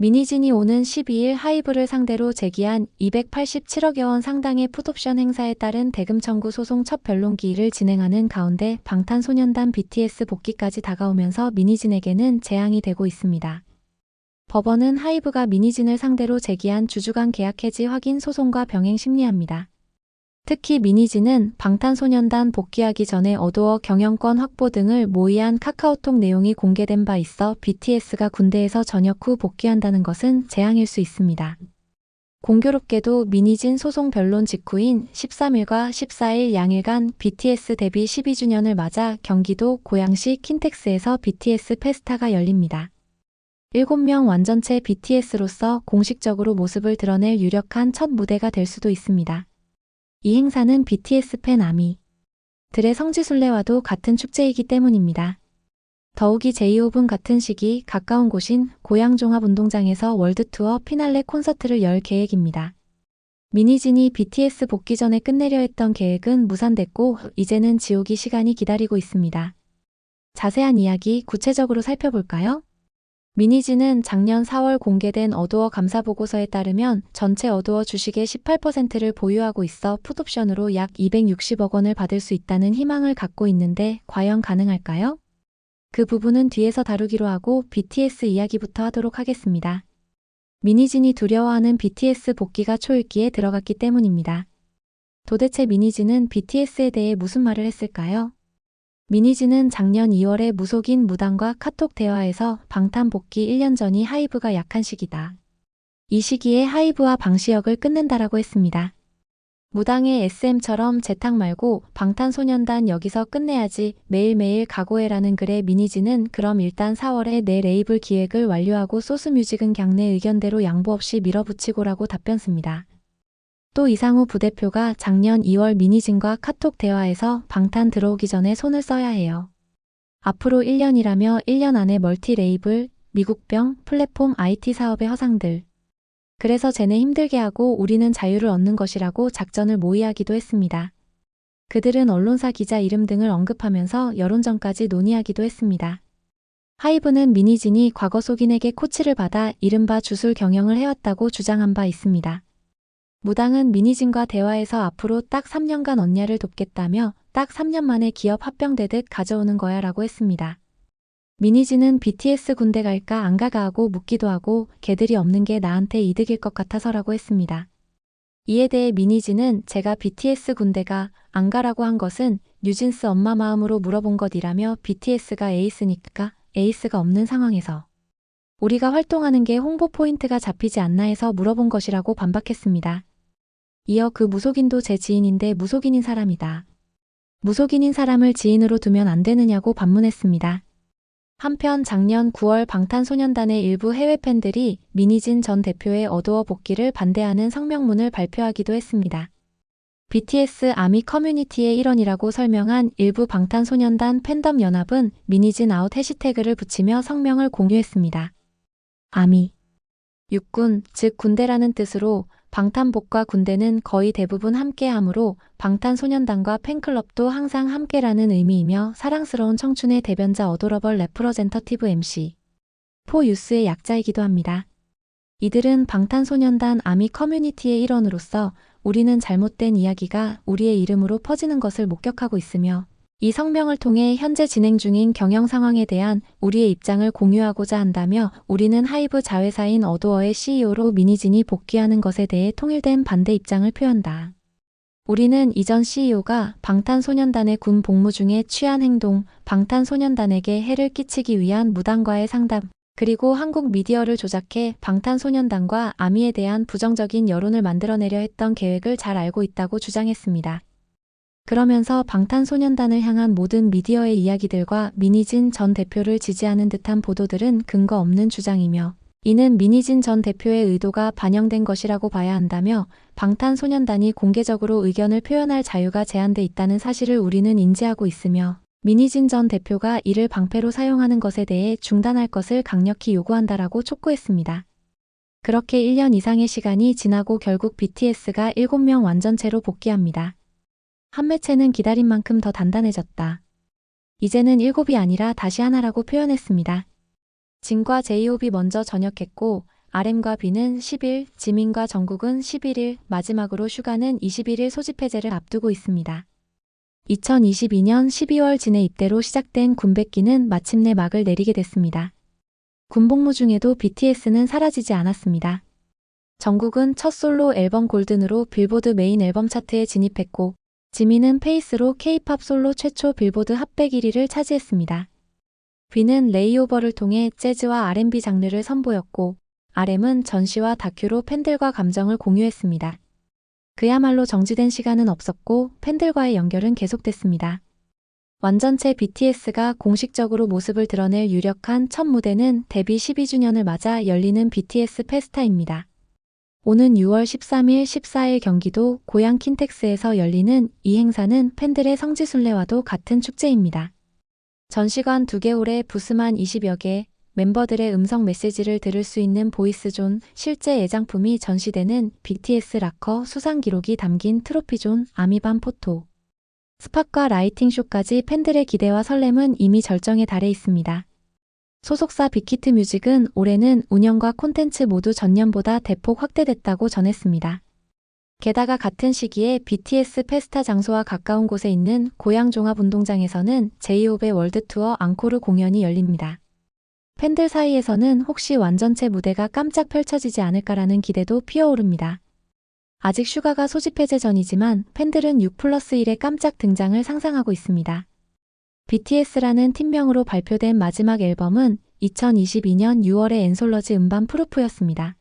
미니진이 오는 12일 하이브를 상대로 제기한 287억여 원 상당의 풋옵션 행사에 따른 대금 청구 소송 첫 변론기일을 진행하는 가운데 방탄소년단 BTS 복귀까지 다가오면서 미니진에게는 재앙이 되고 있습니다. 법원은 하이브가 미니진을 상대로 제기한 주주간 계약 해지 확인 소송과 병행 심리합니다. 특히 미니진은 방탄소년단 복귀하기 전에 어도어 경영권 확보 등을 모의한 카카오톡 내용이 공개된 바 있어 BTS가 군대에서 전역 후 복귀한다는 것은 재앙일 수 있습니다. 공교롭게도 미니진 소송 변론 직후인 13일과 14일 양일간 BTS 데뷔 12주년을 맞아 경기도 고양시 킨텍스에서 BTS 페스타가 열립니다. 7명 완전체 BTS로서 공식적으로 모습을 드러낼 유력한 첫 무대가 될 수도 있습니다. 이 행사는 BTS 팬 아미들의 성지순례와도 같은 축제이기 때문입니다. 더욱이 제이홉은 같은 시기 가까운 곳인 고양종합운동장에서 월드투어 피날레 콘서트를 열 계획입니다. 미니진이 BTS 복귀 전에 끝내려 했던 계획은 무산됐고 이제는 지옥이 시간이 기다리고 있습니다. 자세한 이야기 구체적으로 살펴볼까요? 미니진은 작년 4월 공개된 어도어 감사보고서에 따르면 전체 어도어 주식의 18%를 보유하고 있어 풋옵션으로 약 260억 원을 받을 수 있다는 희망을 갖고 있는데 과연 가능할까요? 그 부분은 뒤에서 다루기로 하고 BTS 이야기부터 하도록 하겠습니다. 미니진이 두려워하는 BTS 복귀가 초읽기에 들어갔기 때문입니다. 도대체 미니진은 BTS에 대해 무슨 말을 했을까요? 미니진은 작년 2월에 무속인 무당과 카톡 대화에서 방탄 복귀 1년 전이 하이브가 약한 시기다. 이 시기에 하이브와 방시혁을 끊는다라고 했습니다. 무당의 SM처럼 재탕 말고 방탄소년단 여기서 끝내야지 매일매일 각오해라는 글에 미니진은 그럼 일단 4월에 내 레이블 기획을 완료하고 소스뮤직은 그냥 내 의견대로 양보 없이 밀어붙이고라고 답변 씁니다. 또 이상우 부대표가 작년 2월 미니진과 카톡 대화에서 방탄 들어오기 전에 손을 써야 해요. 앞으로 1년이라며 1년 안에 멀티 레이블, 미국병, 플랫폼 IT 사업의 허상들. 그래서 쟤네 힘들게 하고 우리는 자유를 얻는 것이라고 작전을 모의하기도 했습니다. 그들은 언론사 기자 이름 등을 언급하면서 여론전까지 논의하기도 했습니다. 하이브는 미니진이 과거 속인에게 코치를 받아 이른바 주술 경영을 해왔다고 주장한 바 있습니다. 무당은 미니진과 대화에서 앞으로 딱 3년간 언냐를 돕겠다며 딱 3년 만에 기업 합병되듯 가져오는 거야 라고 했습니다. 미니진은 BTS 군대 갈까 안 가가 하고 묻기도 하고 걔들이 없는 게 나한테 이득일 것 같아서라고 했습니다. 이에 대해 미니진은 제가 BTS 군대가 안 가라고 한 것은 뉴진스 엄마 마음으로 물어본 것이라며 BTS가 에이스니까 에이스가 없는 상황에서 우리가 활동하는 게 홍보 포인트가 잡히지 않나 해서 물어본 것이라고 반박했습니다. 이어 그 무속인도 제 지인인데 무속인인 사람이다. 무속인인 사람을 지인으로 두면 안 되느냐고 반문했습니다. 한편 작년 9월 방탄소년단의 일부 해외 팬들이 미니진 전 대표의 어도어 복귀를 반대하는 성명문을 발표하기도 했습니다. BTS 아미 커뮤니티의 일원이라고 설명한 일부 방탄소년단 팬덤 연합은 미니진 아웃 해시태그를 붙이며 성명을 공유했습니다. 아미 육군, 즉 군대라는 뜻으로 방탄복과 군대는 거의 대부분 함께하므로 방탄소년단과 팬클럽도 항상 함께라는 의미이며 사랑스러운 청춘의 대변자 어도러블 레프러젠터티브 MC 포 유스의 약자이기도 합니다. 이들은 방탄소년단 아미 커뮤니티의 일원으로서 우리는 잘못된 이야기가 우리의 이름으로 퍼지는 것을 목격하고 있으며 이 성명을 통해 현재 진행 중인 경영 상황에 대한 우리의 입장을 공유하고자 한다며 우리는 하이브 자회사인 어도어의 CEO로 미니진이 복귀하는 것에 대해 통일된 반대 입장을 표한다. 우리는 이전 CEO가 방탄소년단의 군 복무 중에 취한 행동, 방탄소년단에게 해를 끼치기 위한 무당과의 상담, 그리고 한국 미디어를 조작해 방탄소년단과 아미에 대한 부정적인 여론을 만들어내려 했던 계획을 잘 알고 있다고 주장했습니다. 그러면서 방탄소년단을 향한 모든 미디어의 이야기들과 미니진 전 대표를 지지하는 듯한 보도들은 근거 없는 주장이며 이는 미니진 전 대표의 의도가 반영된 것이라고 봐야 한다며 방탄소년단이 공개적으로 의견을 표현할 자유가 제한돼 있다는 사실을 우리는 인지하고 있으며 미니진 전 대표가 이를 방패로 사용하는 것에 대해 중단할 것을 강력히 요구한다라고 촉구했습니다. 그렇게 1년 이상의 시간이 지나고 결국 BTS가 7명 완전체로 복귀합니다. 한 매체는 기다린 만큼 더 단단해졌다. 이제는 7이 아니라 다시 하나라고 표현했습니다. 진과 제이홉이 먼저 전역했고 RM과 B는 10일, 지민과 정국은 11일, 마지막으로 슈가는 21일 소집 해제를 앞두고 있습니다. 2022년 12월 진의 입대로 시작된 군백기는 마침내 막을 내리게 됐습니다. 군복무 중에도 BTS는 사라지지 않았습니다. 정국은 첫 솔로 앨범 골든으로 빌보드 메인 앨범 차트에 진입했고, 지민은 페이스로 K-팝 솔로 최초 빌보드 핫백 1위를 차지했습니다. B는 레이오버를 통해 재즈와 R&B 장르를 선보였고, RM은 전시와 다큐로 팬들과 감정을 공유했습니다. 그야말로 정지된 시간은 없었고 팬들과의 연결은 계속됐습니다. 완전체 BTS가 공식적으로 모습을 드러낼 유력한 첫 무대는 데뷔 12주년을 맞아 열리는 BTS 페스타입니다. 오는 6월 13일, 14일 경기도 고양 킨텍스에서 열리는 이 행사는 팬들의 성지순례와도 같은 축제입니다. 전시관 2개홀에 부스만 20여 개, 멤버들의 음성 메시지를 들을 수 있는 보이스존, 실제 애장품이 전시되는 BTS 락커 수상 기록이 담긴 트로피존, 아미반 포토, 스팟과 라이팅쇼까지 팬들의 기대와 설렘은 이미 절정에 달해 있습니다. 소속사 빅히트 뮤직은 올해는 운영과 콘텐츠 모두 전년보다 대폭 확대됐다고 전했습니다. 게다가 같은 시기에 BTS 페스타 장소와 가까운 곳에 있는 고양 종합운동장에서는 제이홉의 월드투어 앙코르 공연이 열립니다. 팬들 사이에서는 혹시 완전체 무대가 깜짝 펼쳐지지 않을까라는 기대도 피어오릅니다. 아직 슈가가 소집 해제 전이지만 팬들은 6+1의 깜짝 등장을 상상하고 있습니다. BTS라는 팀명으로 발표된 마지막 앨범은 2022년 6월의 앤솔러지 음반 프루프였습니다.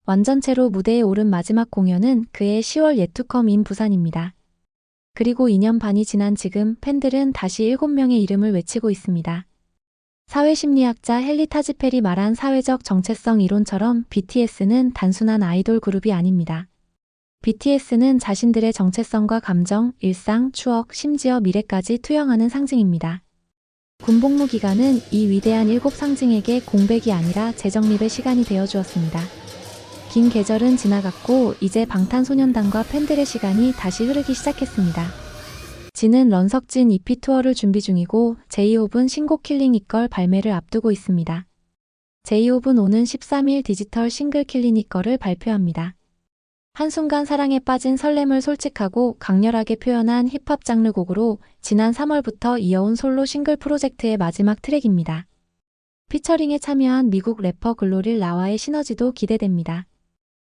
완전체로 무대에 오른 마지막 공연은 그해 10월 예투컴인 부산입니다. 그리고 2년 반이 지난 지금 팬들은 다시 7명의 이름을 외치고 있습니다. 사회심리학자 헨리 타지펠이 말한 사회적 정체성 이론처럼 BTS는 단순한 아이돌 그룹이 아닙니다. BTS는 자신들의 정체성과 감정, 일상, 추억, 심지어 미래까지 투영하는 상징입니다. 군복무 기간은 이 위대한 7 상징에게 공백이 아니라 재정립의 시간이 되어주었습니다. 긴 계절은 지나갔고 이제 방탄소년단과 팬들의 시간이 다시 흐르기 시작했습니다. 진은 런석진 EP 투어를 준비 중이고 제이홉은 신곡 킬링 이걸 발매를 앞두고 있습니다. 제이홉은 오는 13일 디지털 싱글 킬링 이걸을 발표합니다. 한순간 사랑에 빠진 설렘을 솔직하고 강렬하게 표현한 힙합 장르 곡으로 지난 3월부터 이어온 솔로 싱글 프로젝트의 마지막 트랙입니다. 피처링에 참여한 미국 래퍼 글로릴 라와의 시너지도 기대됩니다.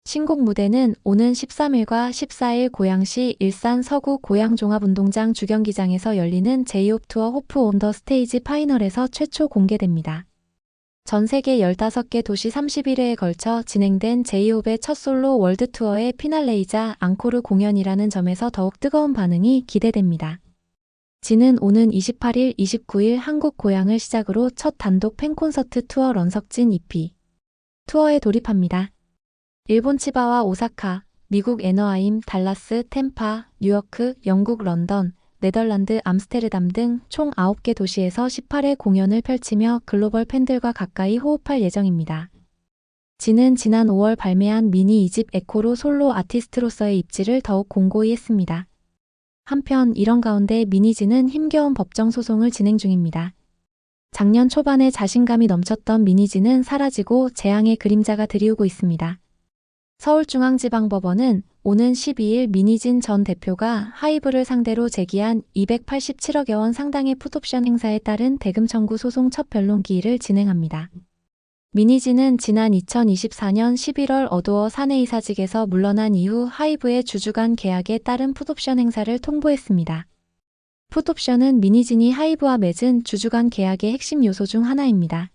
신곡 무대는 오는 13일과 14일 고양시 일산 서구 고양종합운동장 주경기장에서 열리는 제이홉 투어 호프 온 더 스테이지 파이널에서 최초 공개됩니다. 전 세계 15개 도시 31회에 걸쳐 진행된 제이홉의 첫 솔로 월드 투어의 피날레이자 앙코르 공연이라는 점에서 더욱 뜨거운 반응이 기대됩니다. 진은 오는 28일, 29일 한국 고양을 시작으로 첫 단독 팬콘서트 투어 런석진 EP 투어에 돌입합니다. 일본 치바와 오사카, 미국 애너하임, 달라스, 템파, 뉴요크, 영국 런던, 네덜란드 암스테르담 등 총 9개 도시에서 18회 공연을 펼치며 글로벌 팬들과 가까이 호흡할 예정입니다. 진은 지난 5월 발매한 미니 2집 에코로 솔로 아티스트로서의 입지를 더욱 공고히 했습니다. 한편 이런 가운데 미니진은 힘겨운 법정 소송을 진행 중입니다. 작년 초반에 자신감이 넘쳤던 미니진은 사라지고 재앙의 그림자가 드리우고 있습니다. 서울중앙지방법원은 오는 12일 미니진 전 대표가 하이브를 상대로 제기한 287억여 원 상당의 풋옵션 행사에 따른 대금 청구 소송 첫 변론기일을 진행합니다. 미니진은 지난 2024년 11월 어도어 사내이사직에서 물러난 이후 하이브의 주주간 계약에 따른 풋옵션 행사를 통보했습니다. 풋옵션은 미니진이 하이브와 맺은 주주간 계약의 핵심 요소 중 하나입니다.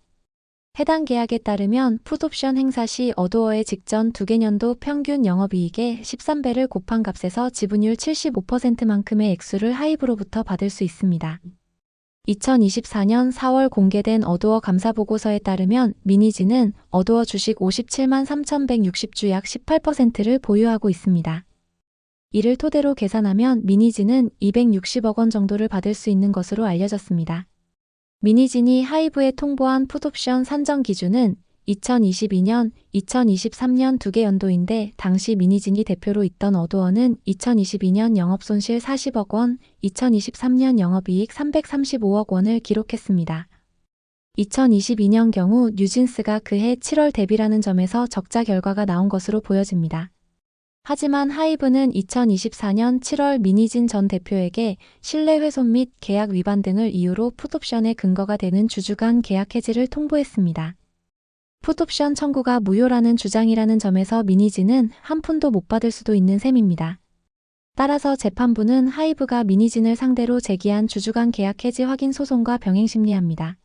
해당 계약에 따르면 풋옵션 행사 시 어도어의 직전 2개년도 평균 영업이익의 13배를 곱한 값에서 지분율 75%만큼의 액수를 하이브로부터 받을 수 있습니다. 2024년 4월 공개된 어도어 감사보고서에 따르면 미니진은 어도어 주식 57만 3,160주 약 18%를 보유하고 있습니다. 이를 토대로 계산하면 미니진은 260억 원 정도를 받을 수 있는 것으로 알려졌습니다. 미니진이 하이브에 통보한 풋옵션 산정 기준은 2022년, 2023년 2개 연도인데 당시 미니진이 대표로 있던 어도어는 2022년 영업손실 40억 원, 2023년 영업이익 335억 원을 기록했습니다. 2022년 경우 뉴진스가 그해 7월 데뷔라는 점에서 적자 결과가 나온 것으로 보여집니다. 하지만 하이브는 2024년 7월 민희진 전 대표에게 신뢰훼손 및 계약 위반 등을 이유로 풋옵션의 근거가 되는 주주간 계약 해지를 통보했습니다. 풋옵션 청구가 무효라는 주장이라는 점에서 민희진은 한 푼도 못 받을 수도 있는 셈입니다. 따라서 재판부는 하이브가 민희진을 상대로 제기한 주주간 계약 해지 확인 소송과 병행 심리합니다.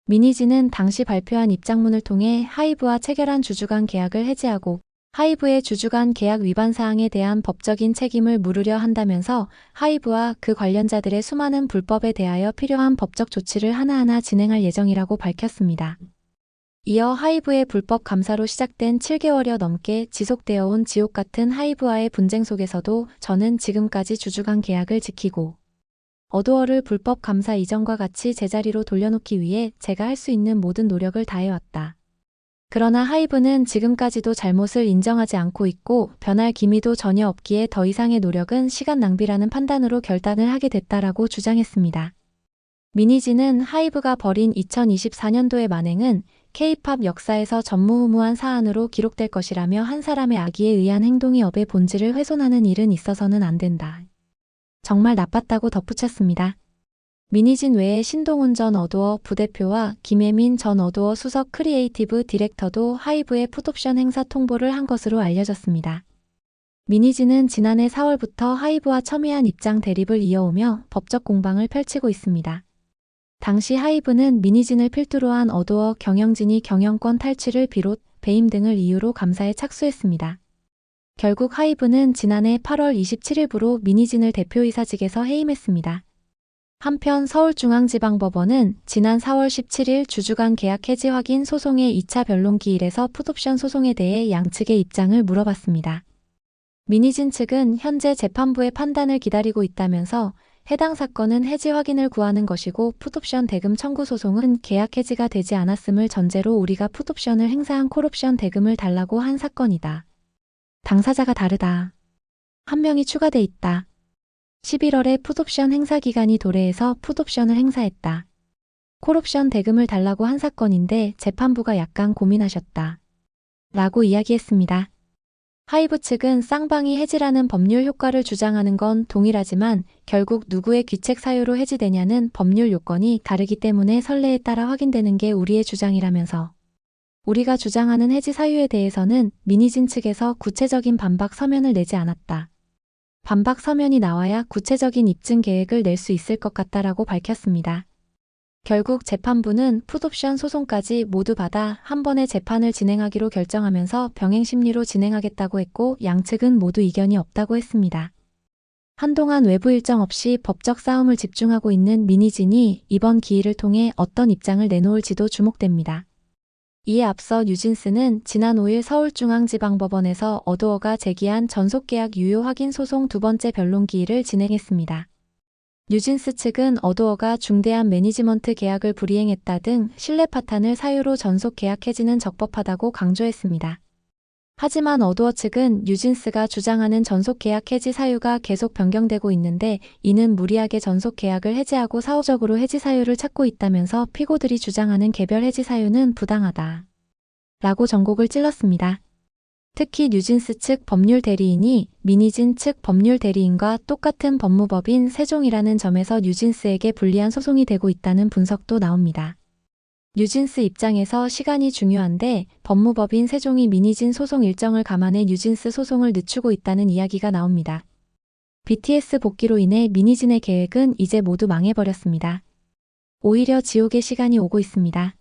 민희진은 당시 발표한 입장문을 통해 하이브와 체결한 주주간 계약을 해지하고 하이브의 주주간 계약 위반 사항에 대한 법적인 책임을 물으려 한다면서 하이브와 그 관련자들의 수많은 불법에 대하여 필요한 법적 조치를 하나하나 진행할 예정이라고 밝혔습니다. 이어 하이브의 불법 감사로 시작된 7개월여 넘게 지속되어 온 지옥 같은 하이브와의 분쟁 속에서도 저는 지금까지 주주간 계약을 지키고 어도어를 불법 감사 이전과 같이 제자리로 돌려놓기 위해 제가 할 수 있는 모든 노력을 다해왔다. 그러나 하이브는 지금까지도 잘못을 인정하지 않고 있고 변할 기미도 전혀 없기에 더 이상의 노력은 시간 낭비라는 판단으로 결단을 하게 됐다라고 주장했습니다. 민희진은 하이브가 벌인 2024년도의 만행은 K-팝 역사에서 전무후무한 사안으로 기록될 것이라며 한 사람의 악의에 의한 행동이 업의 본질을 훼손하는 일은 있어서는 안 된다. 정말 나빴다고 덧붙였습니다. 민희진 외에 신동훈 전 어도어 부대표와 김혜민 전 어도어 수석 크리에이티브 디렉터도 하이브의 풋옵션 행사 통보를 한 것으로 알려졌습니다. 민희진은 지난해 4월부터 하이브와 첨예한 입장 대립을 이어오며 법적 공방을 펼치고 있습니다. 당시 하이브는 민희진을 필두로 한 어도어 경영진이 경영권 탈취를 비롯 배임 등을 이유로 감사에 착수했습니다. 결국 하이브는 지난해 8월 27일부로 민희진을 대표이사직에서 해임했습니다. 한편 서울중앙지방법원은 지난 4월 17일 주주간 계약 해지 확인 소송의 2차 변론 기일에서 풋옵션 소송에 대해 양측의 입장을 물어봤습니다. 민희진 측은 현재 재판부의 판단을 기다리고 있다면서 해당 사건은 해지 확인을 구하는 것이고 풋옵션 대금 청구 소송은 계약 해지가 되지 않았음을 전제로 우리가 풋옵션을 행사한 콜옵션 대금을 달라고 한 사건이다. 당사자가 다르다. 한 명이 추가돼 있다. 11월에 풋옵션 행사 기간이 도래해서 풋옵션을 행사했다. 콜옵션 대금을 달라고 한 사건인데 재판부가 약간 고민하셨다. 라고 이야기했습니다. 하이브 측은 쌍방이 해지라는 법률 효과를 주장하는 건 동일하지만 결국 누구의 귀책 사유로 해지되냐는 법률 요건이 다르기 때문에 선례에 따라 확인되는 게 우리의 주장이라면서 우리가 주장하는 해지 사유에 대해서는 민희진 측에서 구체적인 반박 서면을 내지 않았다. 반박 서면이 나와야 구체적인 입증 계획을 낼 수 있을 것 같다라고 밝혔습니다. 결국 재판부는 풋옵션 소송까지 모두 받아 한 번에 재판을 진행하기로 결정하면서 병행 심리로 진행하겠다고 했고 양측은 모두 이견이 없다고 했습니다. 한동안 외부 일정 없이 법적 싸움을 집중하고 있는 민희진이 이번 기일을 통해 어떤 입장을 내놓을지도 주목됩니다. 이에 앞서 뉴진스는 지난 5일 서울중앙지방법원에서 어도어가 제기한 전속계약 유효 확인 소송 두 번째 변론 기일을 진행했습니다. 뉴진스 측은 어도어가 중대한 매니지먼트 계약을 불이행했다 등 신뢰 파탄을 사유로 전속 계약 해지는 적법하다고 강조했습니다. 하지만 어도어 측은 뉴진스가 주장하는 전속 계약 해지 사유가 계속 변경되고 있는데 이는 무리하게 전속 계약을 해지하고 사후적으로 해지 사유를 찾고 있다면서 피고들이 주장하는 개별 해지 사유는 부당하다. 라고 전곡을 찔렀습니다. 특히 뉴진스 측 법률 대리인이 민희진 측 법률 대리인과 똑같은 법무법인 세종이라는 점에서 뉴진스에게 불리한 소송이 되고 있다는 분석도 나옵니다. 뉴진스 입장에서 시간이 중요한데 법무법인 세종이 민희진 소송 일정을 감안해 뉴진스 소송을 늦추고 있다는 이야기가 나옵니다. BTS 복귀로 인해 민희진의 계획은 이제 모두 망해버렸습니다. 오히려 지옥의 시간이 오고 있습니다.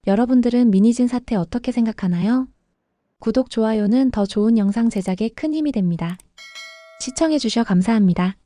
여러분들은 민희진 사태 어떻게 생각하나요? 구독, 좋아요는 더 좋은 영상 제작에 큰 힘이 됩니다. 시청해주셔 감사합니다.